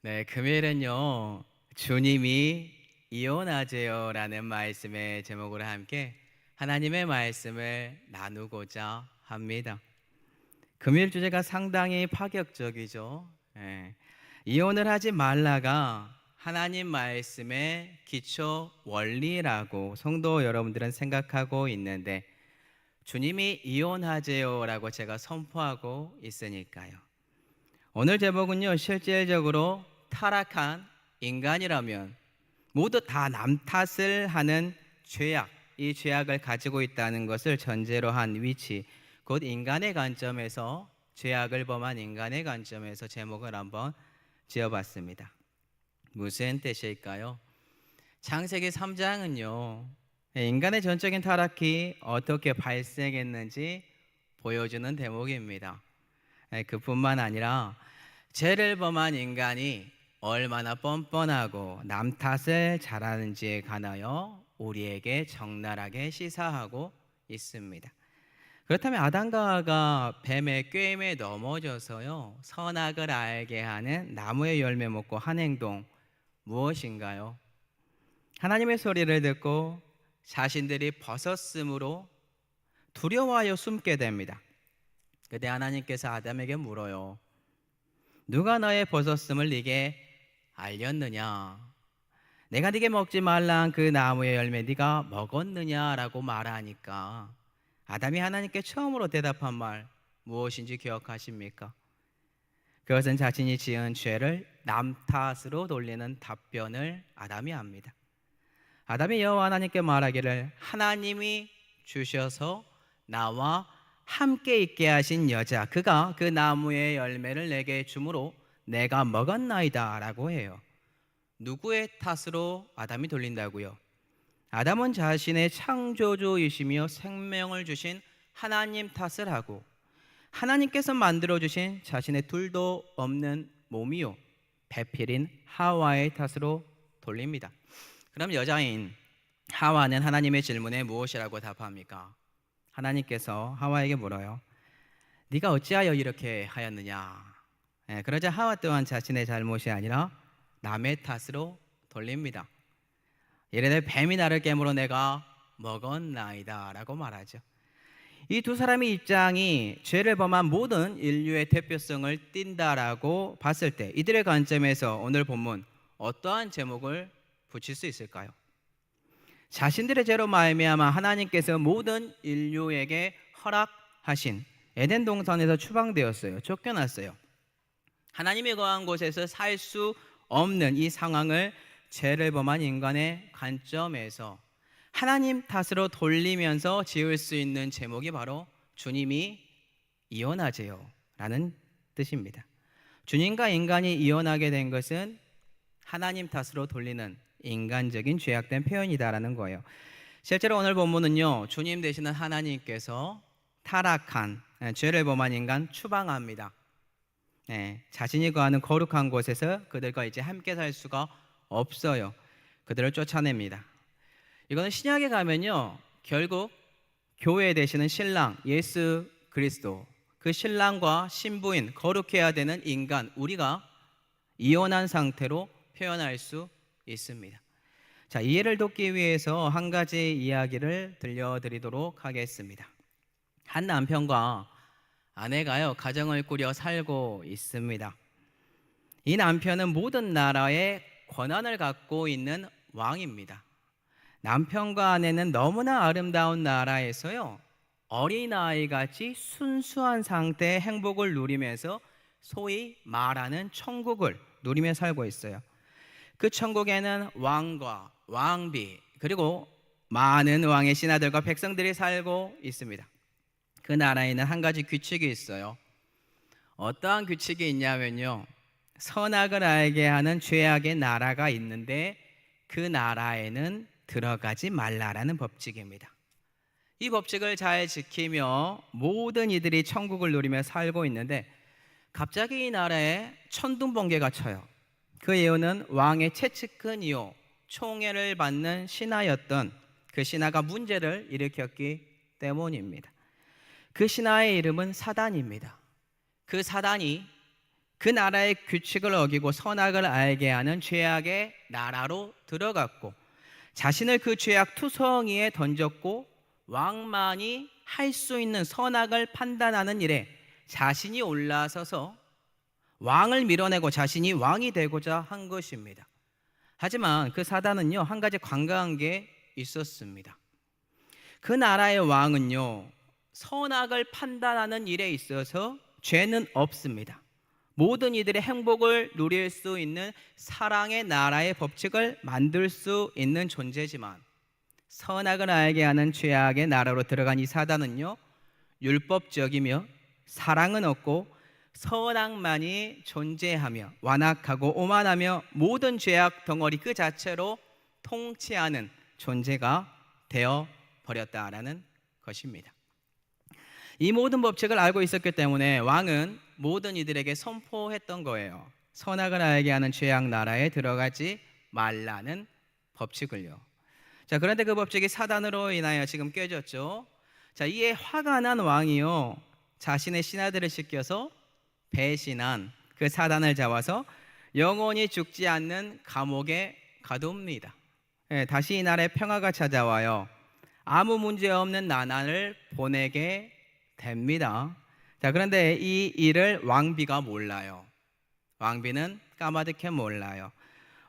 네, 금요일은요, 주님이 이혼하세요라는 말씀의 제목으로 함께 하나님의 말씀을 나누고자 합니다. 금요일 주제가 상당히 파격적이죠. 예, 이혼을 하지 말라가 하나님 말씀의 기초 원리라고 성도 여러분들은 생각하고 있는데 주님이 이혼하세요라고 제가 선포하고 있으니까요. 오늘 제목은요, 실질적으로 타락한 인간이라면 모두 다 남 탓을 하는 죄악, 이 죄악을 가지고 있다는 것을 전제로 한 위치, 곧 인간의 관점에서, 죄악을 범한 인간의 관점에서 제목을 한번 지어봤습니다. 무슨 뜻일까요? 창세기 3장은요, 인간의 전적인 타락이 어떻게 발생했는지 보여주는 대목입니다. 그뿐만 아니라 죄를 범한 인간이 얼마나 뻔뻔하고 남 탓을 잘하는지에 관하여 우리에게 적나라하게 시사하고 있습니다. 그렇다면 아담과 하와가 뱀의 꾀임에 넘어져서요, 선악을 알게 하는 나무의 열매 먹고 한 행동 무엇인가요? 하나님의 소리를 듣고 자신들이 벗었으므로 두려워하여 숨게 됩니다. 그때 하나님께서 아담에게 물어요. 누가 너의 벗었음을 네게 알렸느냐? 내가 네게 먹지 말란 그 나무의 열매 네가 먹었느냐라고 말하니까 아담이 하나님께 처음으로 대답한 말 무엇인지 기억하십니까? 그것은 자신이 지은 죄를 남 탓으로 돌리는 답변을 아담이 합니다. 아담이 여호와 하나님께 말하기를 하나님이 주셔서 나와 함께 있게 하신 여자 그가 그 나무의 열매를 내게 주므로 내가 먹었나이다 라고 해요. 누구의 탓으로 아담이 돌린다고요? 아담은 자신의 창조주이시며 생명을 주신 하나님 탓을 하고 하나님께서 만들어주신 자신의 둘도 없는 몸이요 배필인 하와의 탓으로 돌립니다. 그럼 여자인 하와는 하나님의 질문에 무엇이라고 답합니까? 하나님께서 하와에게 물어요. 네가 어찌하여 이렇게 하였느냐? 그러자 하와 또한 자신의 잘못이 아니라 남의 탓으로 돌립니다. 이르되 뱀이 나를 깨물어 내가 먹었나이다 라고 말하죠. 이 두 사람의 입장이 죄를 범한 모든 인류의 대표성을 띈다라고 봤을 때 이들의 관점에서 오늘 본문 어떠한 제목을 붙일 수 있을까요? 자신들의 죄로 말미암아 하나님께서 모든 인류에게 허락하신 에덴 동산에서 추방되었어요. 쫓겨났어요. 하나님이 거한 곳에서 살 수 없는 이 상황을 죄를 범한 인간의 관점에서 하나님 탓으로 돌리면서 지을 수 있는 제목이 바로 주님이 이혼하세요 라는 뜻입니다. 주님과 인간이 이혼하게 된 것은 하나님 탓으로 돌리는 인간적인 죄악된 표현이다라는 거예요. 실제로 오늘 본문은요, 주님 되시는 하나님께서 타락한 죄를 범한 인간 추방합니다. 자신이 거하는 거룩한 곳에서 그들과 이제 함께 살 수가 없어요. 그들을 쫓아냅니다. 이거는 신약에 가면요, 결국 교회 되시는 신랑 예수 그리스도, 그 신랑과 신부인 거룩해야 되는 인간 우리가 이혼한 상태로 표현할 수 있습니다. 자, 이해를 돕기 위해서 한 가지 이야기를 들려드리도록 하겠습니다. 한 남편과 아내가요, 가정을 꾸려 살고 있습니다. 이 남편은 모든 나라의 권한을 갖고 있는 왕입니다. 남편과 아내는 너무나 아름다운 나라에서요, 어린아이같이 순수한 상태의 행복을 누리면서 소위 말하는 천국을 누리며 살고 있어요. 그 천국에는 왕과 왕비 그리고 많은 왕의 신하들과 백성들이 살고 있습니다. 그 나라에는 한 가지 규칙이 있어요. 어떠한 규칙이 있냐면요, 선악을 알게 하는 죄악의 나라가 있는데 그 나라에는 들어가지 말라라는 법칙입니다. 이 법칙을 잘 지키며 모든 이들이 천국을 누리며 살고 있는데 갑자기 이 나라에 천둥번개가 쳐요. 그 이유는 왕의 최측근 이후 총애를 받는 신하였던 그 신하가 문제를 일으켰기 때문입니다. 그 신하의 이름은 사단입니다. 그 사단이 그 나라의 규칙을 어기고 선악을 알게 하는 죄악의 나라로 들어갔고, 자신을 그 죄악 투성이에 던졌고, 왕만이 할 수 있는 선악을 판단하는 일에 자신이 올라서서 왕을 밀어내고 자신이 왕이 되고자 한 것입니다. 하지만 그 사단은요, 한 가지 관과한 게 있었습니다. 그 나라의 왕은요, 선악을 판단하는 일에 있어서 죄는 없습니다. 모든 이들의 행복을 누릴 수 있는 사랑의 나라의 법칙을 만들 수 있는 존재지만, 선악을 알게 하는 죄악의 나라로 들어간 이 사단은요, 율법적이며 사랑은 없고 선악만이 존재하며 완악하고 오만하며 모든 죄악 덩어리 그 자체로 통치하는 존재가 되어 버렸다라는 것입니다. 이 모든 법칙을 알고 있었기 때문에 왕은 모든 이들에게 선포했던 거예요. 선악을 알게 하는 죄악 나라에 들어가지 말라는 법칙을요. 자, 그런데 그 법칙이 사단으로 인하여 지금 깨졌죠. 자, 이에 화가 난 왕이요, 자신의 신하들을 시켜서 배신한 그 사단을 잡아서 영원히 죽지 않는 감옥에 가둡니다. 다시 이 나라에 평화가 찾아와요. 아무 문제 없는 나날을 보내게 됩니다. 자, 그런데 이 일을 왕비가 몰라요. 왕비는 까마득해 몰라요.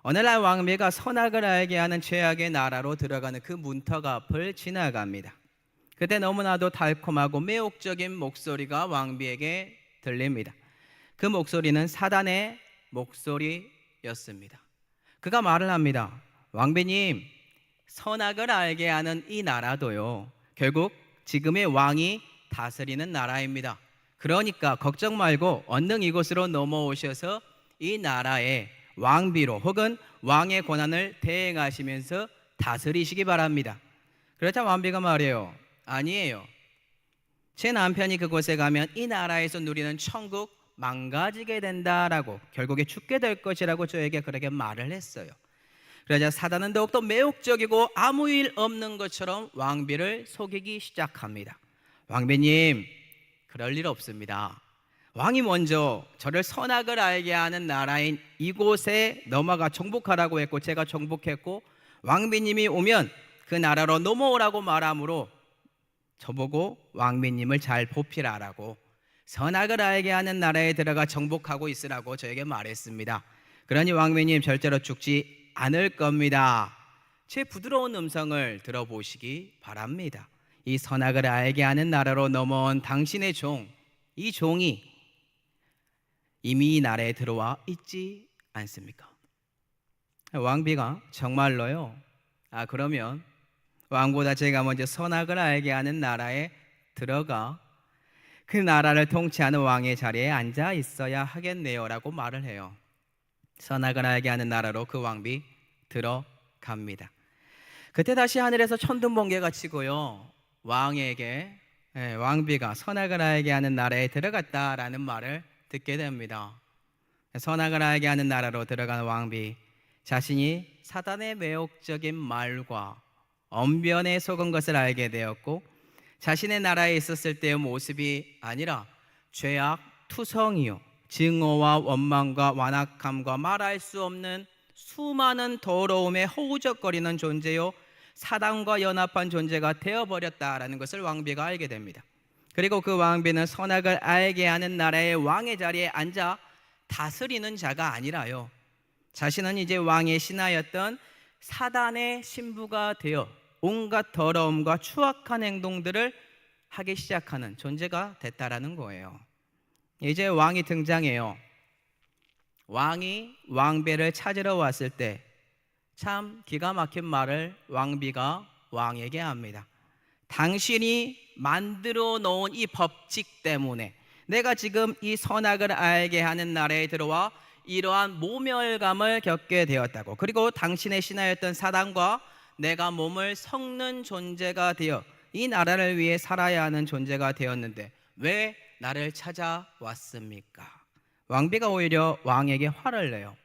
어느 날 왕비가 선악을 알게 하는 죄악의 나라로 들어가는 그 문턱 앞을 지나갑니다. 그때 너무나도 달콤하고 매혹적인 목소리가 왕비에게 들립니다. 그 목소리는 사단의 목소리였습니다. 그가 말을 합니다. 왕비님, 선악을 알게 하는 이 나라도요, 결국 지금의 왕이 다스리는 나라입니다. 그러니까 걱정 말고 얼른 이곳으로 넘어오셔서 이 나라의 왕비로 혹은 왕의 권한을 대행하시면서 다스리시기 바랍니다. 그러자 왕비가 말해요. 아니에요. 제 남편이 그곳에 가면 이 나라에서 누리는 천국 망가지게 된다라고, 결국에 죽게 될 것이라고 저에게 그렇게 말을 했어요. 그러자 사단은 더욱더 매혹적이고 아무 일 없는 것처럼 왕비를 속이기 시작합니다. 왕비님, 그럴 일 없습니다. 왕이 먼저 저를 선악을 알게 하는 나라인 이곳에 넘어가 정복하라고 했고 제가 정복했고, 왕비님이 오면 그 나라로 넘어오라고 말하므로 저보고 왕비님을 잘 보필하라고, 선악을 알게 하는 나라에 들어가 정복하고 있으라고 저에게 말했습니다. 그러니 왕비님 절대로 죽지 않을 겁니다. 제 부드러운 음성을 들어보시기 바랍니다. 이 선악을 알게 하는 나라로 넘어온 당신의 종, 이 종이 이미 이 나라에 들어와 있지 않습니까? 왕비가 정말로요? 그러면 왕보다 제가 먼저 선악을 알게 하는 나라에 들어가 그 나라를 통치하는 왕의 자리에 앉아 있어야 하겠네요 라고 말을 해요. 선악을 알게 하는 나라로 그 왕비 들어갑니다. 그때 다시 하늘에서 천둥번개가 치고요, 왕에게 왕비가 선악을 알게 하는 나라에 들어갔다라는 말을 듣게 됩니다. 선악을 알게 하는 나라로 들어간 왕비, 자신이 사단의 매혹적인 말과 언변에 속은 것을 알게 되었고, 자신의 나라에 있었을 때의 모습이 아니라 죄악 투성이요, 증오와 원망과 완악함과 말할 수 없는 수많은 더러움에 허우적거리는 존재요, 사단과 연합한 존재가 되어버렸다라는 것을 왕비가 알게 됩니다. 그리고 그 왕비는 선악을 알게 하는 나라의 왕의 자리에 앉아 다스리는 자가 아니라요, 자신은 이제 왕의 신하였던 사단의 신부가 되어 온갖 더러움과 추악한 행동들을 하기 시작하는 존재가 됐다라는 거예요. 이제 왕이 등장해요. 왕이 왕비를 찾으러 왔을 때 참 기가 막힌 말을 왕비가 왕에게 합니다. 당신이 만들어 놓은 이 법칙 때문에 내가 지금 이 선악을 알게 하는 나라에 들어와 이러한 모멸감을 겪게 되었다고, 그리고 당신의 신하였던 사단과 내가 몸을 섞는 존재가 되어 이 나라를 위해 살아야 하는 존재가 되었는데 왜 나를 찾아왔습니까? 왕비가 오히려 왕에게 화를 내요.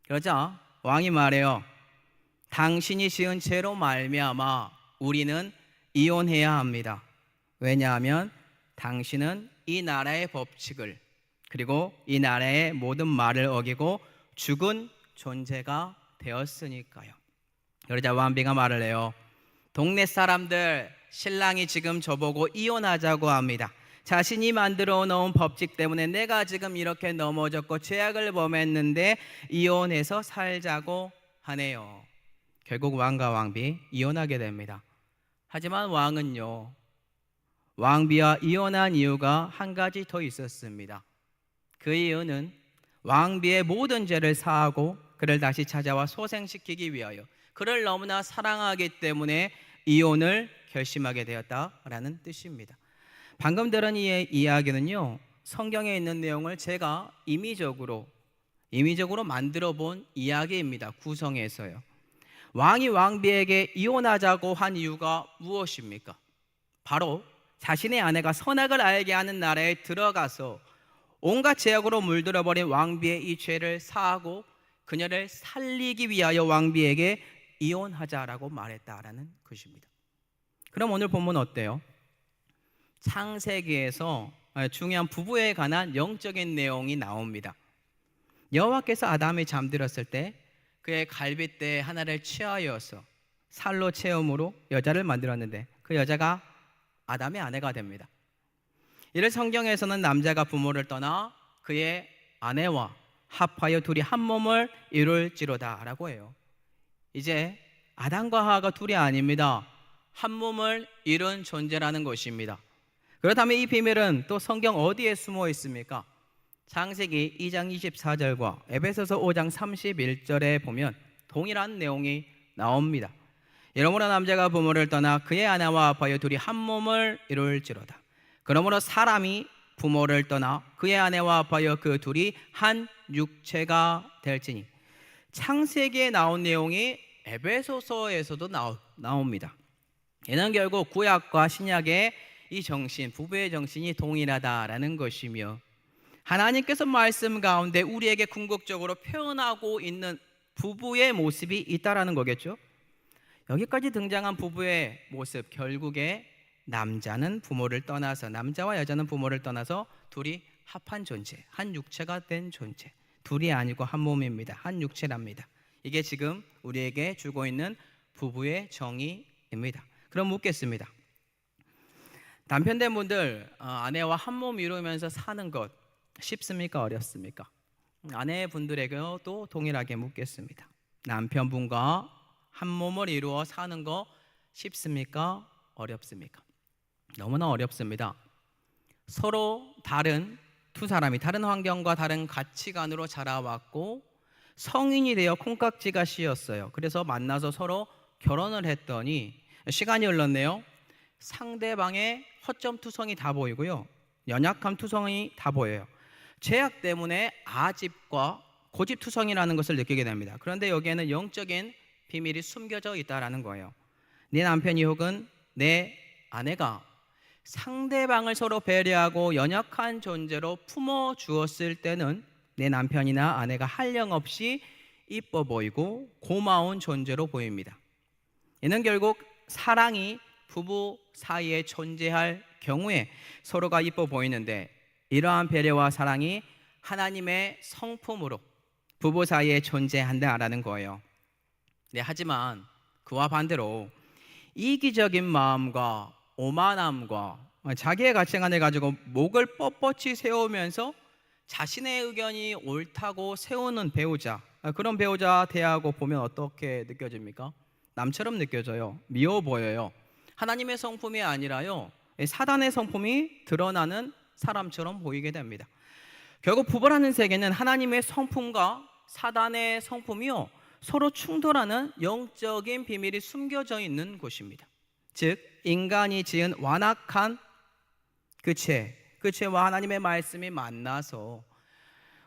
그러자 왕이 말해요. 당신이 지은 죄로 말미암아 우리는 이혼해야 합니다. 왜냐하면 당신은 이 나라의 법칙을, 그리고 이 나라의 모든 말을 어기고 죽은 존재가 되었으니까요. 그러자 왕비가 말을 해요. 동네 사람들, 신랑이 지금 저보고 이혼하자고 합니다. 자신이 만들어 놓은 법칙 때문에 내가 지금 이렇게 넘어졌고 죄악을 범했는데 이혼해서 살자고 하네요. 결국 왕과 왕비 이혼하게 됩니다. 하지만 왕은요, 왕비와 이혼한 이유가 한 가지 더 있었습니다. 그 이유는 왕비의 모든 죄를 사하고 그를 다시 찾아와 소생시키기 위하여 그를 너무나 사랑하기 때문에 이혼을 결심하게 되었다라는 뜻입니다. 방금 들은 이 이야기는요, 성경에 있는 내용을 제가 임의적으로 만들어 본 이야기입니다. 구성해서요. 왕이 왕비에게 이혼하자고 한 이유가 무엇입니까? 바로 자신의 아내가 선악을 알게 하는 나라에 들어가서 온갖 죄악으로 물들어버린 왕비의 이 죄를 사하고 그녀를 살리기 위하여 왕비에게 이혼하자라고 말했다라는 것입니다. 그럼 오늘 본문 어때요? 창세기에서 중요한 부부에 관한 영적인 내용이 나옵니다. 여호와께서 아담이 잠들었을 때 그의 갈빗대 하나를 취하여서 살로 채움으로 여자를 만들었는데 그 여자가 아담의 아내가 됩니다. 이를 성경에서는 남자가 부모를 떠나 그의 아내와 합하여 둘이 한 몸을 이룰지로다 라고 해요. 이제 아담과 하와가 둘이 아닙니다. 한 몸을 이룬 존재라는 것입니다. 그렇다면 이 비밀은 또 성경 어디에 숨어 있습니까? 창세기 2장 24절과 에베소서 5장 31절에 보면 동일한 내용이 나옵니다. 이러므로 남자가 부모를 떠나 그의 아내와 합하여 둘이 한 몸을 이룰지로다. 그러므로 사람이 부모를 떠나 그의 아내와 합하여 그 둘이 한 육체가 될지니. 창세기에 나온 내용이 에베소서에서도 나옵니다. 이는 결국 구약과 신약의 이 정신, 부부의 정신이 동일하다라는 것이며 하나님께서 말씀 가운데 우리에게 궁극적으로 표현하고 있는 부부의 모습이 있다라는 거겠죠. 여기까지 등장한 부부의 모습, 결국에 남자는 부모를 떠나서, 남자와 여자는 부모를 떠나서 둘이 합한 존재, 한 육체가 된 존재, 둘이 아니고 한 몸입니다. 한 육체랍니다. 이게 지금 우리에게 주고 있는 부부의 정의입니다. 그럼 묻겠습니다. 남편된 분들, 아내와 한 몸 이루면서 사는 것 쉽습니까? 어렵습니까? 아내분들에게도 동일하게 묻겠습니다. 남편분과 한 몸을 이루어 사는 거 쉽습니까? 어렵습니까? 너무나 어렵습니다. 서로 다른 두 사람이 다른 환경과 다른 가치관으로 자라왔고 성인이 되어 콩깍지가 씌었어요. 그래서 만나서 서로 결혼을 했더니 시간이 흘렀네요. 상대방의 허점투성이 다 보이고요, 연약함 투성이 다 보여요. 죄악 때문에 아집과 고집투성이라는 것을 느끼게 됩니다. 그런데 여기에는 영적인 비밀이 숨겨져 있다라는 거예요. 내 남편이 혹은 내 아내가 상대방을 서로 배려하고 연약한 존재로 품어 주었을 때는 내 남편이나 아내가 한량없이 이뻐 보이고 고마운 존재로 보입니다. 이는 결국 사랑이 부부 사이에 존재할 경우에 서로가 이뻐 보이는데 이러한 배려와 사랑이 하나님의 성품으로 부부 사이에 존재한다라는 거예요. 네, 하지만 그와 반대로 이기적인 마음과 오만함과 자기의 가치관을 가지고 목을 뻣뻣이 세우면서 자신의 의견이 옳다고 세우는 배우자, 그런 배우자 대하고 보면 어떻게 느껴집니까? 남처럼 느껴져요. 미워 보여요. 하나님의 성품이 아니라요, 사단의 성품이 드러나는 사람처럼 보이게 됩니다. 결국 부부라는 세계는 하나님의 성품과 사단의 성품이요, 서로 충돌하는 영적인 비밀이 숨겨져 있는 곳입니다. 즉 인간이 지은 완악한 그 죄와 하나님의 말씀이 만나서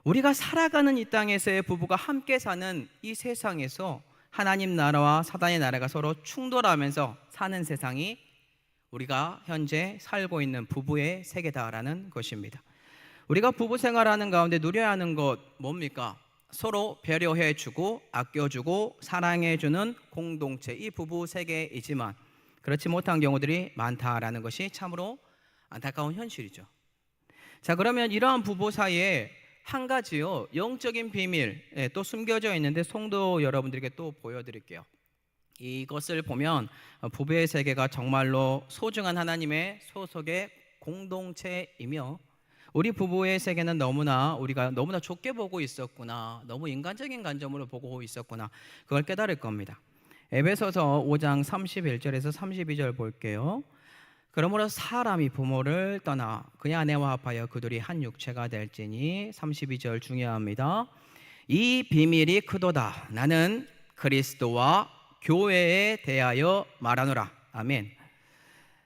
우리가 살아가는 이 땅에서의 부부가 함께 사는 이 세상에서 하나님 나라와 사단의 나라가 서로 충돌하면서 사는 세상이 우리가 현재 살고 있는 부부의 세계다라는 것입니다. 우리가 부부 생활하는 가운데 누려야 하는 것 뭡니까? 서로 배려해주고 아껴주고 사랑해주는 공동체, 이 부부 세계이지만 그렇지 못한 경우들이 많다라는 것이 참으로 안타까운 현실이죠. 자, 그러면 이러한 부부 사이에 한 가지요, 영적인 비밀 또 숨겨져 있는데 성도 여러분들에게 또 보여드릴게요. 이것을 보면 부부의 세계가 정말로 소중한 하나님의 소속의 공동체이며, 우리 부부의 세계는 우리가 너무나 좁게 보고 있었구나, 너무 인간적인 관점으로 보고 있었구나, 그걸 깨달을 겁니다. 에베소서 5장 31절에서 32절 볼게요. 그러므로 사람이 부모를 떠나 그의 아내와 합하여 그들이 한 육체가 될지니, 32절 중요합니다. 이 비밀이 크도다. 나는 그리스도와 교회에 대하여 말하노라. 아멘.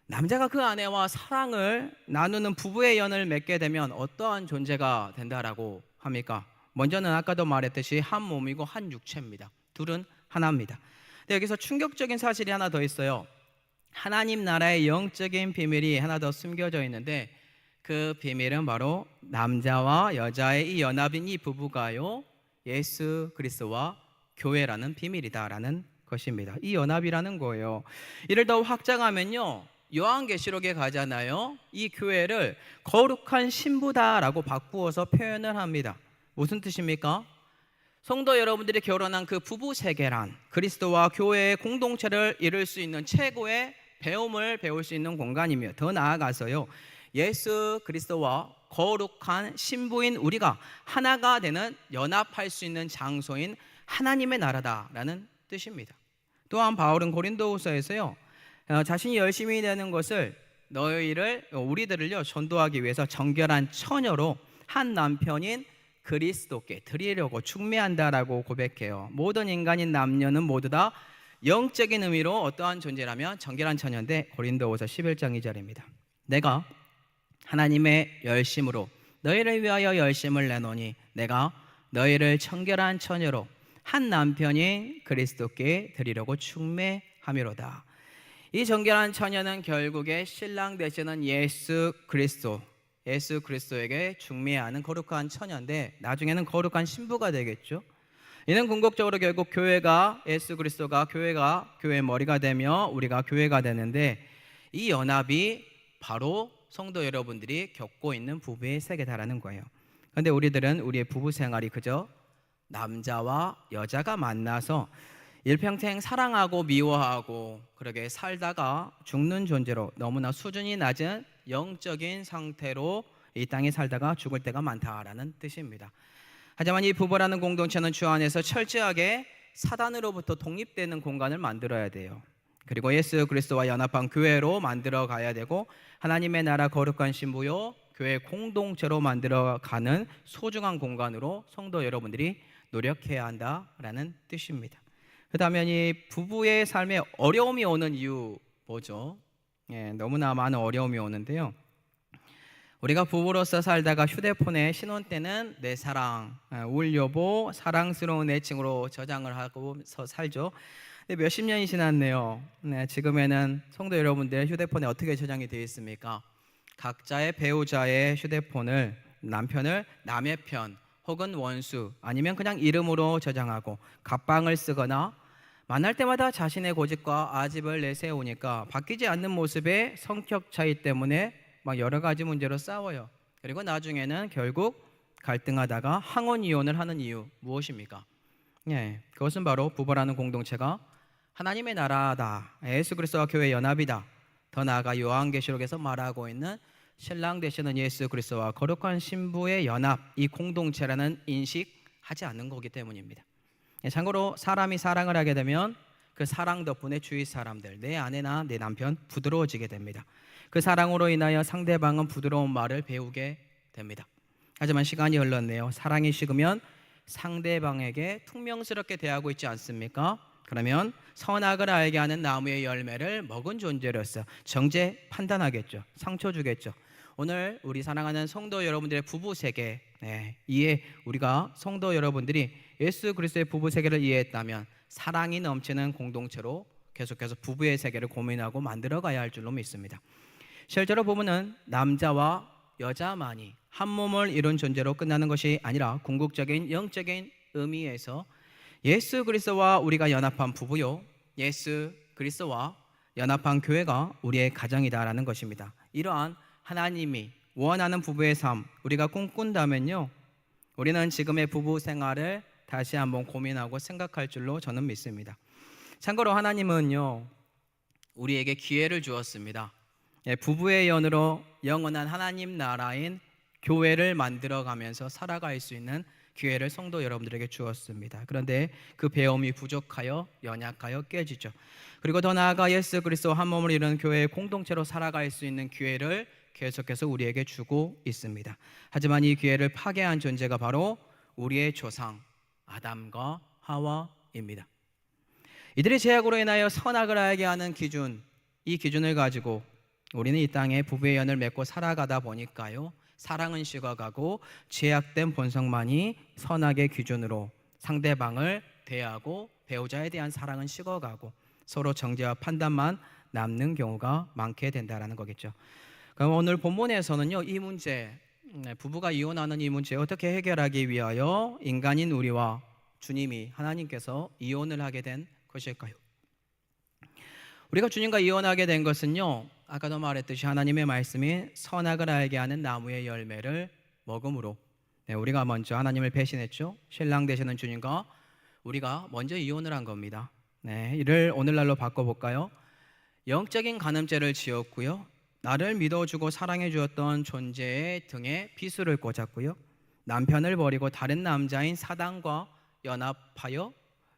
남자가 그 아내와 사랑을 나누는 부부의 연을 맺게 되면 어떠한 존재가 된다라고 합니까? 먼저는 아까도 말했듯이 한 몸이고 한 육체입니다. 둘은 하나입니다. 근데 여기서 충격적인 사실이 하나 더 있어요. 하나님 나라의 영적인 비밀이 하나 더 숨겨져 있는데, 그 비밀은 바로 남자와 여자의 이 연합인 이 부부가요, 예수 그리스도와 교회라는 비밀이다라는 것입니다. 이 연합이라는 거예요. 이를 더 확장하면요, 요한계시록에 가잖아요. 이 교회를 거룩한 신부다라고 바꾸어서 표현을 합니다. 무슨 뜻입니까? 성도 여러분들이 결혼한 그 부부 세계란 그리스도와 교회의 공동체를 이룰 수 있는 최고의 배움을 배울 수 있는 공간이며, 더 나아가서요, 예수 그리스도와 거룩한 신부인 우리가 하나가 되는, 연합할 수 있는 장소인 하나님의 나라다라는 뜻입니다. 또한 바울은 고린도후서에서요, 자신이 열심히 되는 것을 우리들을요 전도하기 위해서 정결한 처녀로 한 남편인 그리스도께 드리려고 충매한다라고 고백해요. 모든 인간인 남녀는 모두 다 영적인 의미로 어떠한 존재라면 정결한 처녀인데, 고린도후서 11장 2절입니다. 내가 하나님의 열심으로 너희를 위하여 열심을 내노니 내가 너희를 정결한 처녀로 한 남편인 그리스도께 드리려고 충매함이로다. 이 정결한 처녀는 결국에 신랑 되시는 예수 그리스도에게 중매하는 거룩한 처녀인데, 나중에는 거룩한 신부가 되겠죠. 이는 궁극적으로 결국 예수 그리스도가 교회의 머리가 되며 우리가 교회가 되는데, 이 연합이 바로 성도 여러분들이 겪고 있는 부부의 세계다라는 거예요. 그런데 우리의 부부 생활이 그저 남자와 여자가 만나서 일평생 사랑하고 미워하고 그렇게 살다가 죽는 존재로, 너무나 수준이 낮은 영적인 상태로 이 땅에 살다가 죽을 때가 많다라는 뜻입니다. 하지만 이 부부라는 공동체는 주 안에서 철저하게 사단으로부터 독립되는 공간을 만들어야 돼요. 그리고 예수 그리스도와 연합한 교회로 만들어 가야 되고, 하나님의 나라 거룩한 신부요 교회 공동체로 만들어가는 소중한 공간으로 성도 여러분들이 노력해야 한다라는 뜻입니다. 그렇다면 이 부부의 삶에 어려움이 오는 이유 뭐죠? 너무나 많은 어려움이 오는데요, 우리가 부부로서 살다가 휴대폰에 신혼 때는 내 사랑, 울 여보, 사랑스러운 애칭으로 저장을 하고서 살죠. 근데 몇십 년이 지났네요. 지금에는 성도 여러분들 휴대폰에 어떻게 저장이 되어 있습니까? 각자의 배우자의 휴대폰을, 남편을 남의 편 혹은 원수, 아니면 그냥 이름으로 저장하고 갑방을 쓰거나, 만날 때마다 자신의 고집과 아집을 내세우니까 바뀌지 않는 모습의 성격 차이 때문에 막 여러 가지 문제로 싸워요. 그리고 나중에는 결국 갈등하다가 항원 이혼을 하는 이유 무엇입니까? 그것은 바로 부부라는 공동체가 하나님의 나라다, 예수 그리스도와 교회의 연합이다, 더 나아가 요한계시록에서 말하고 있는 신랑 되시는 예수 그리스도와 거룩한 신부의 연합, 이 공동체라는 인식하지 않는 거기 때문입니다. 참고로 사람이 사랑을 하게 되면 그 사랑 덕분에 주위 사람들, 내 아내나 내 남편 부드러워지게 됩니다. 그 사랑으로 인하여 상대방은 부드러운 말을 배우게 됩니다. 하지만 시간이 흘렀네요. 사랑이 식으면 상대방에게 퉁명스럽게 대하고 있지 않습니까? 그러면 선악을 알게 하는 나무의 열매를 먹은 존재로서 정죄 판단하겠죠. 상처 주겠죠. 오늘 우리 사랑하는 성도 여러분들의 부부 세계, 우리가 성도 여러분들이 예수 그리스도의 부부 세계를 이해했다면 사랑이 넘치는 공동체로 계속해서 부부의 세계를 고민하고 만들어가야 할 줄로 믿습니다. 실제로 부부는 남자와 여자만이 한 몸을 이룬 존재로 끝나는 것이 아니라 궁극적인 영적인 의미에서 예수 그리스도와 우리가 연합한 부부요, 예수 그리스도와 연합한 교회가 우리의 가정이다라는 것입니다. 이러한 하나님이 원하는 부부의 삶 우리가 꿈꾼다면요, 우리는 지금의 부부 생활을 다시 한번 고민하고 생각할 줄로 저는 믿습니다. 참고로 하나님은요, 우리에게 기회를 주었습니다. 부부의 연으로 영원한 하나님 나라인 교회를 만들어가면서 살아갈 수 있는 기회를 성도 여러분들에게 주었습니다. 그런데 그 배움이 부족하여 연약하여 깨지죠. 그리고 더 나아가 예수 그리스도 한 몸을 이루는 교회의 공동체로 살아갈 수 있는 기회를 계속해서 우리에게 주고 있습니다. 하지만 이 기회를 파괴한 존재가 바로 우리의 조상 아담과 하와입니다. 이들의 죄악으로 인하여 선악을 알게 하는 기준, 이 기준을 가지고 우리는 이 땅에 부부의 연을 맺고 살아가다 보니까요, 사랑은 식어가고 죄악된 본성만이 선악의 기준으로 상대방을 대하고 배우자에 대한 사랑은 식어가고 서로 정죄와 판단만 남는 경우가 많게 된다는 거겠죠. 그럼 오늘 본문에서는요, 이 문제, 부부가 이혼하는 이 문제 어떻게 해결하기 위하여 인간인 우리와 주님이 하나님께서 이혼을 하게 된 것일까요? 우리가 주님과 이혼하게 된 것은요, 아까도 말했듯이 하나님의 말씀인 선악을 알게 하는 나무의 열매를 먹음으로, 우리가 먼저 하나님을 배신했죠. 신랑 되시는 주님과 우리가 먼저 이혼을 한 겁니다. 이를 오늘날로 바꿔볼까요? 영적인 간음죄를 지었고요, 나를 믿어주고 사랑해 주었던 존재의 등에 비수를 꽂았고요, 남편을 버리고 다른 남자인 사단과 연합하여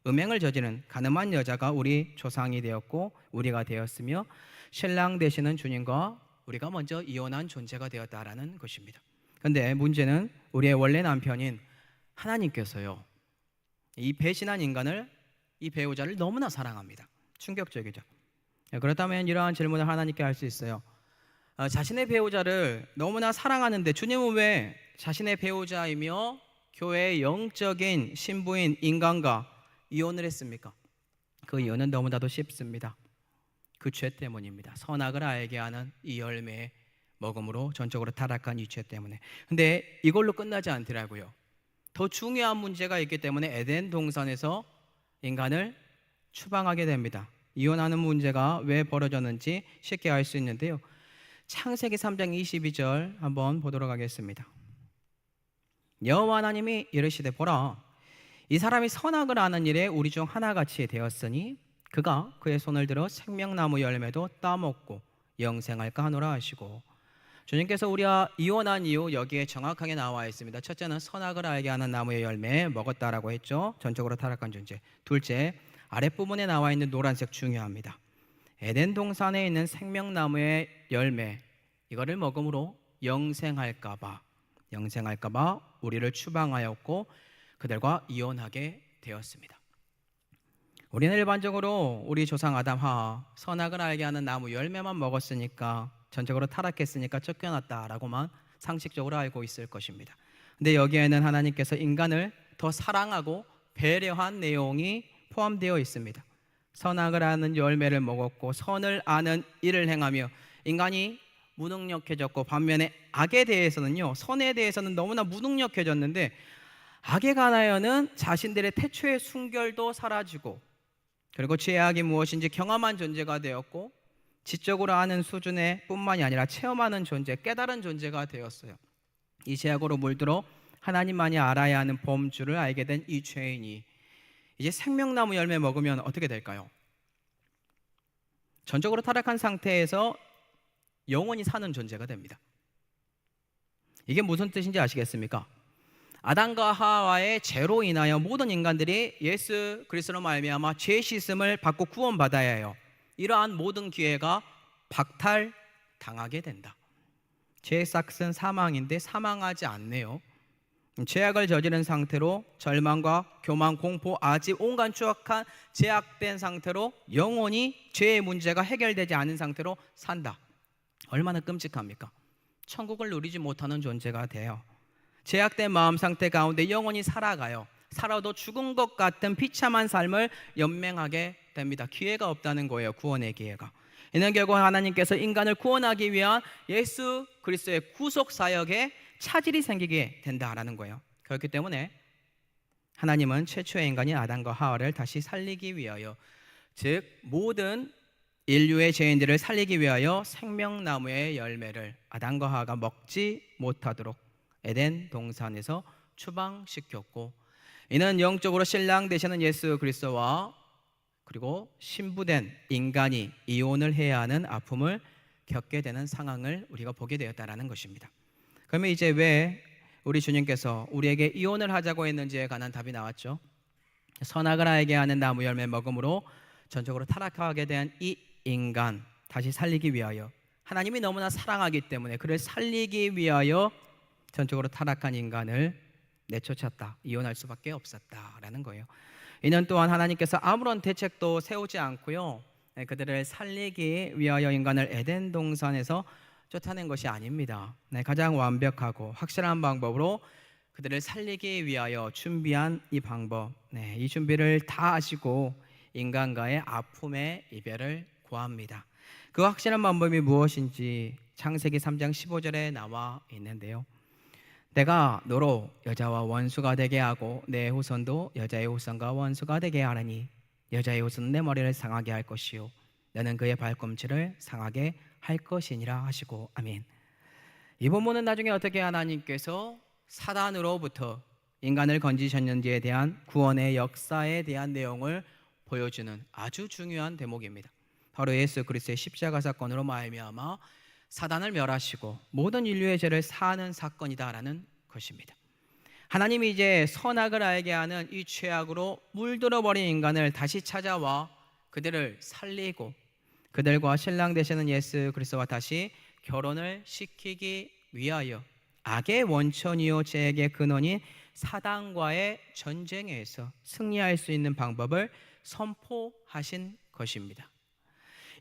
음행을 저지른 간음한 여자가 우리 조상이 되었고 우리가 되었으며, 신랑 되시는 주님과 우리가 먼저 이혼한 존재가 되었다라는 것입니다. 그런데 문제는 우리의 원래 남편인 하나님께서요, 이 배신한 인간을, 이 배우자를 너무나 사랑합니다. 충격적이죠. 그렇다면 이러한 질문을 하나님께 할 수 있어요. 자신의 배우자를 너무나 사랑하는데 주님은 왜 자신의 배우자이며 교회의 영적인 신부인 인간과 이혼을 했습니까? 그 이유는 너무나도 쉽습니다. 그 죄 때문입니다. 선악을 알게 하는 이 열매의 먹음으로 전적으로 타락한 이 죄 때문에. 근데 이걸로 끝나지 않더라고요. 더 중요한 문제가 있기 때문에 에덴 동산에서 인간을 추방하게 됩니다. 이혼하는 문제가 왜 벌어졌는지 쉽게 알 수 있는데요, 창세기 3장 22절 한번 보도록 하겠습니다. 여호와 하나님이 이르시되 보라, 이 사람이 선악을 아는 일에 우리 중 하나같이 되었으니 그가 그의 손을 들어 생명나무 열매도 따먹고 영생할까 하노라 하시고, 주님께서 우리와 이혼한 이유 여기에 정확하게 나와 있습니다. 첫째는 선악을 알게 하는 나무의 열매 먹었다라고 했죠. 전적으로 타락한 존재. 둘째, 아랫부분에 나와 있는 노란색 중요합니다. 에덴 동산에 있는 생명나무의 열매, 이거를 먹음으로 영생할까봐 우리를 추방하였고 그들과 이혼하게 되었습니다. 우리는 일반적으로 우리 조상 아담 하와 선악을 알게 하는 나무 열매만 먹었으니까, 전적으로 타락했으니까 쫓겨났다라고만 상식적으로 알고 있을 것입니다. 근데 여기에는 하나님께서 인간을 더 사랑하고 배려한 내용이 포함되어 있습니다. 선악을 아는 열매를 먹었고 선을 아는 일을 행하며 인간이 무능력해졌고, 반면에 악에 대해서는요, 선에 대해서는 너무나 무능력해졌는데 악에 관하여는 자신들의 태초의 순결도 사라지고, 그리고 죄악이 무엇인지 경험한 존재가 되었고, 지적으로 아는 수준의 뿐만이 아니라 체험하는 존재, 깨달은 존재가 되었어요. 이 죄악으로 물들어 하나님만이 알아야 하는 범주를 알게 된 이 죄인이 이제 생명나무 열매 먹으면 어떻게 될까요? 전적으로 타락한 상태에서 영원히 사는 존재가 됩니다. 이게 무슨 뜻인지 아시겠습니까? 아담과 하와의 죄로 인하여 모든 인간들이 예수 그리스도로 말미암아 죄 씻음을 받고 구원받아야 해요. 이러한 모든 기회가 박탈당하게 된다. 죄의 삭은 사망인데 사망하지 않네요. 죄악을 저지른 상태로 절망과 교만, 공포, 아집, 온갖 추악한 제약된 상태로 영원히 죄의 문제가 해결되지 않은 상태로 산다. 얼마나 끔찍합니까? 천국을 누리지 못하는 존재가 돼요. 제약된 마음 상태 가운데 영원히 살아가요. 살아도 죽은 것 같은 비참한 삶을 연명하게 됩니다. 기회가 없다는 거예요. 구원의 기회가. 이는 결국 하나님께서 인간을 구원하기 위한 예수 그리스도의 구속 사역에 차질이 생기게 된다라는 거예요. 그렇기 때문에 하나님은 최초의 인간인 아담과 하와를 다시 살리기 위하여, 즉 모든 인류의 죄인들을 살리기 위하여 생명나무의 열매를 아담과 하와가 먹지 못하도록 에덴 동산에서 추방시켰고, 이는 영적으로 신랑 되시는 예수 그리스도와 그리고 신부된 인간이 이혼을 해야 하는 아픔을 겪게 되는 상황을 우리가 보게 되었다라는 것입니다. 그러면 이제 왜 우리 주님께서 우리에게 이혼을 하자고 했는지에 관한 답이 나왔죠. 선악을 알게 하는 나무 열매 먹음으로 전적으로 타락하게 된 이 인간 다시 살리기 위하여, 하나님이 너무나 사랑하기 때문에 그를 살리기 위하여 전적으로 타락한 인간을 내쫓았다, 이혼할 수밖에 없었다라는 거예요. 이는 또한 하나님께서 아무런 대책도 세우지 않고요, 그들을 살리기 위하여 인간을 에덴 동산에서 쫓아낸 것이 아닙니다. 가장 완벽하고 확실한 방법으로 그들을 살리기 위하여 준비한 이 방법, 이 준비를 다 하시고 인간과의 아픔의 이별을 고합니다. 그 확실한 방법이 무엇인지 창세기 3장 15절에 나와 있는데요. 내가 너로 여자와 원수가 되게 하고 내 후손도 여자의 후손과 원수가 되게 하리니 여자의 후손은 내 머리를 상하게 할 것이요 너는 그의 발꿈치를 상하게 할 것이니라 하시고, 아멘. 이 본문은 나중에 어떻게 하나님께서 사단으로부터 인간을 건지셨는지에 대한 구원의 역사에 대한 내용을 보여주는 아주 중요한 대목입니다. 바로 예수 그리스도의 십자가 사건으로 말미암아 사단을 멸하시고 모든 인류의 죄를 사하는 사건이다라는 것입니다. 하나님이 이제 선악을 알게 하는 이 죄악으로 물들어 버린 인간을 다시 찾아와 그들을 살리고 그들과 신랑 되시는 예수 그리스도와 다시 결혼을 시키기 위하여 악의 원천이요 죄악의 근원인 사단과의 전쟁에서 승리할 수 있는 방법을 선포하신 것입니다.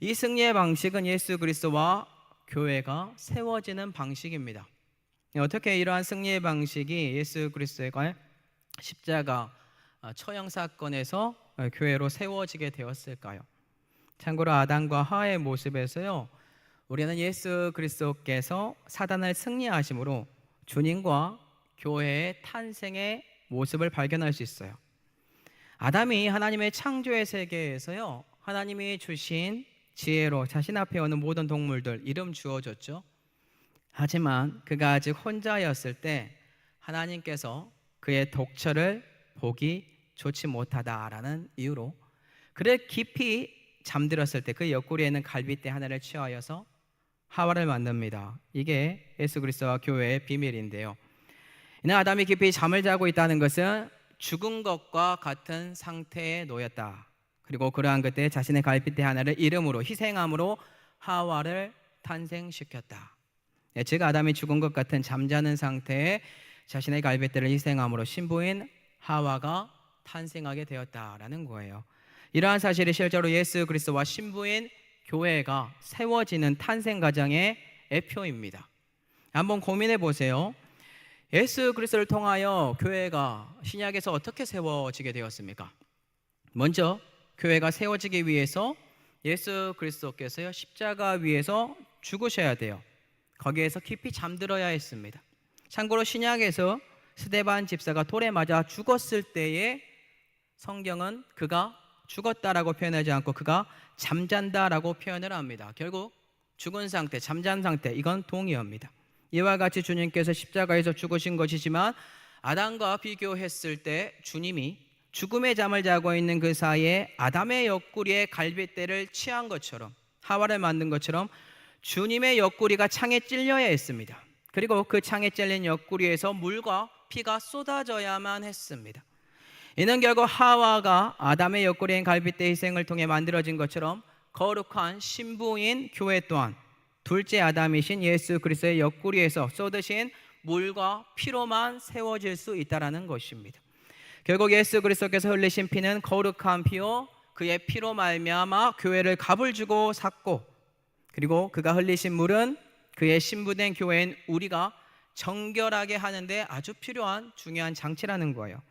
이 승리의 방식은 예수 그리스도와 교회가 세워지는 방식입니다. 어떻게 이러한 승리의 방식이 예수 그리스도의 십자가 처형 사건에서 교회로 세워지게 되었을까요? 참고로 아담과 하와의 모습에서요, 우리는 예수 그리스도께서 사단을 승리하심으로 주님과 교회의 탄생의 모습을 발견할 수 있어요. 아담이 하나님의 창조의 세계에서요, 하나님이 주신 지혜로 자신 앞에 오는 모든 동물들 이름 주어줬죠. 하지만 그가 아직 혼자였을 때 하나님께서 그의 독처를 보기 좋지 못하다라는 이유로 그를 깊이 잠들었을 때 그 옆구리에는 갈빗대 하나를 취하여서 하와를 만듭니다. 이게 예수 그리스도와 교회의 비밀인데요. 이는 아담이 깊이 잠을 자고 있다는 것은 죽은 것과 같은 상태에 놓였다. 그리고 그러한 그때 자신의 갈빗대 하나를 이름으로 희생함으로 하와를 탄생시켰다. 즉 아담이 죽은 것 같은 잠자는 상태에 자신의 갈빗대를 희생함으로 신부인 하와가 탄생하게 되었다라는 거예요. 이러한 사실이 실제로 예수 그리스도와 신부인 교회가 세워지는 탄생 과정의 애표입니다. 한번 고민해 보세요. 예수 그리스도를 통하여 교회가 신약에서 어떻게 세워지게 되었습니까? 먼저 교회가 세워지기 위해서 예수 그리스도께서요, 십자가 위에서 죽으셔야 돼요. 거기에서 깊이 잠들어야 했습니다. 참고로 신약에서 스데반 집사가 돌에 맞아 죽었을 때에 성경은 그가 죽었다라고 표현하지 않고 그가 잠잔다라고 표현을 합니다. 결국 죽은 상태, 잠잔 상태, 이건 동의어입니다. 이와 같이 주님께서 십자가에서 죽으신 것이지만 아담과 비교했을 때 주님이 죽음의 잠을 자고 있는 그 사이에 아담의 옆구리에 갈빗대를 취한 것처럼, 하와를 만든 것처럼 주님의 옆구리가 창에 찔려야 했습니다. 그리고 그 창에 찔린 옆구리에서 물과 피가 쏟아져야만 했습니다. 이는 결국 하와가 아담의 옆구리인 갈빗대 희생을 통해 만들어진 것처럼 거룩한 신부인 교회 또한 둘째 아담이신 예수 그리스도의 옆구리에서 쏟으신 물과 피로만 세워질 수 있다는 것입니다. 결국 예수 그리스도께서 흘리신 피는 거룩한 피요 그의 피로 말미암아 교회를 값을 주고 샀고, 그리고 그가 흘리신 물은 그의 신부된 교회인 우리가 정결하게 하는데 아주 필요한 중요한 장치라는 거예요.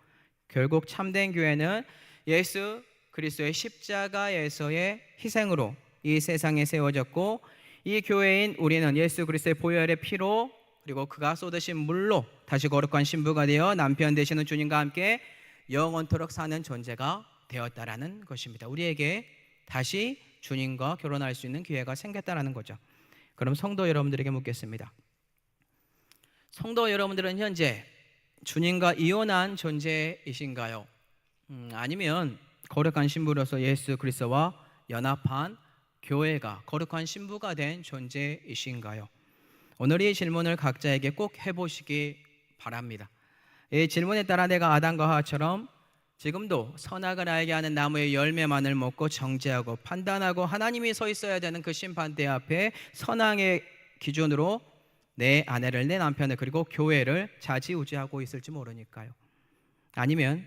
결국 참된 교회는 예수 그리스도의 십자가에서의 희생으로 이 세상에 세워졌고, 이 교회인 우리는 예수 그리스도의 보혈의 피로 그리고 그가 쏟으신 물로 다시 거룩한 신부가 되어 남편 되시는 주님과 함께 영원토록 사는 존재가 되었다라는 것입니다. 우리에게 다시 주님과 결혼할 수 있는 기회가 생겼다라는 거죠. 그럼 성도 여러분들에게 묻겠습니다. 성도 여러분들은 현재 주님과 이혼한 존재이신가요? 아니면 거룩한 신부로서 예수 그리스도와 연합한 교회가 거룩한 신부가 된 존재이신가요? 오늘 이 질문을 각자에게 꼭 해보시기 바랍니다. 이 질문에 따라 내가 아담과 하와처럼 지금도 선악을 알게 하는 나무의 열매만을 먹고 정죄하고 판단하고 하나님이 서 있어야 되는 그 심판대 앞에 선악의 기준으로 내 아내를, 내 남편을, 그리고 교회를 좌지우지하고 있을지 모르니까요. 아니면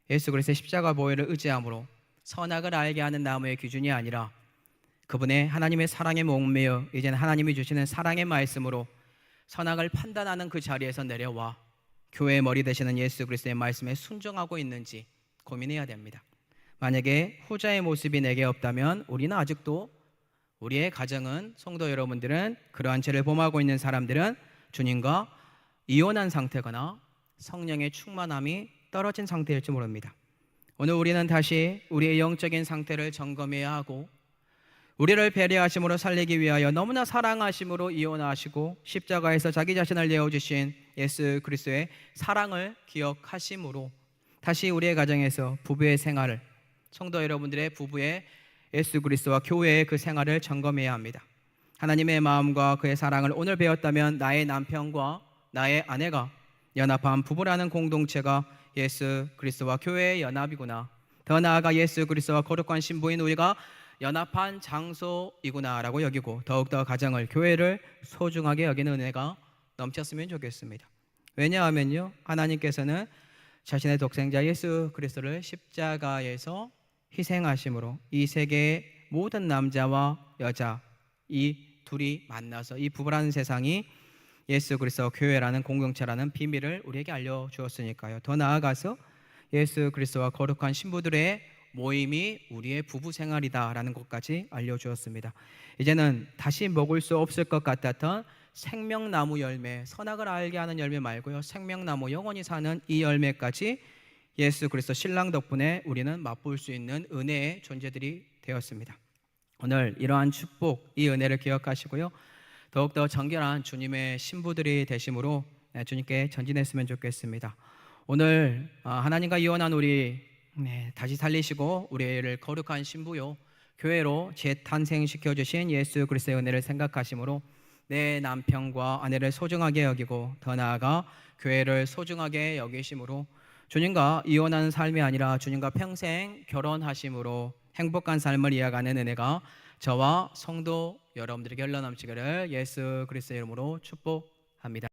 예수 그리스도의 십자가 보혈을 의지함으로 선악을 알게 하는 나무의 기준이 아니라 그분의 하나님의 사랑에 목매어 이제는 하나님이 주시는 사랑의 말씀으로 선악을 판단하는 그 자리에서 내려와 교회의 머리 되시는 예수 그리스도의 말씀에 순종하고 있는지 고민해야 됩니다. 만약에 후자의 모습이 내게 없다면 우리는 아직도, 우리의 가정은, 성도 여러분들은, 그러한 죄를 범하고 있는 사람들은 주님과 이혼한 상태거나 성령의 충만함이 떨어진 상태일지 모릅니다. 오늘 우리는 다시 우리의 영적인 상태를 점검해야 하고, 우리를 배려하심으로 살리기 위하여 너무나 사랑하심으로 이혼하시고 십자가에서 자기 자신을 내어주신 예수 그리스도의 사랑을 기억하심으로 다시 우리의 가정에서 부부의 생활을, 성도 여러분들의 부부의 예수 그리스도와 교회의 그 생활을 점검해야 합니다. 하나님의 마음과 그의 사랑을 오늘 배웠다면 나의 남편과 나의 아내가 연합한 부부라는 공동체가 예수 그리스도와 교회의 연합이구나, 더 나아가 예수 그리스도와 거룩한 신부인 우리가 연합한 장소이구나 라고 여기고 더욱더 가정을, 교회를 소중하게 여기는 은혜가 넘쳤으면 좋겠습니다. 왜냐하면요, 하나님께서는 자신의 독생자 예수 그리스도를 십자가에서 희생하심으로 이 세계의 모든 남자와 여자, 이 둘이 만나서 이 부부라는 세상이 예수 그리스도 교회라는 공동체라는 비밀을 우리에게 알려주었으니까요. 더 나아가서 예수 그리스도와 거룩한 신부들의 모임이 우리의 부부 생활이다라는 것까지 알려주었습니다. 이제는 다시 먹을 수 없을 것 같았던 생명나무 열매, 선악을 알게 하는 열매 말고요, 생명나무, 영원히 사는 이 열매까지 예수 그리스도 신랑 덕분에 우리는 맛볼 수 있는 은혜의 존재들이 되었습니다. 오늘 이러한 축복, 이 은혜를 기억하시고요, 더욱더 정결한 주님의 신부들이 되심으로 주님께 전진했으면 좋겠습니다. 오늘 하나님과 이혼한 우리 다시 살리시고 우리를 거룩한 신부요 교회로 재탄생시켜 주신 예수 그리스도의 은혜를 생각하심으로 내 남편과 아내를 소중하게 여기고 더 나아가 교회를 소중하게 여기심으로 주님과 이혼하는 삶이 아니라 주님과 평생 결혼하심으로 행복한 삶을 이어가는 은혜가 저와 성도 여러분들에게 흘러넘치기를 예수 그리스도의 이름으로 축복합니다.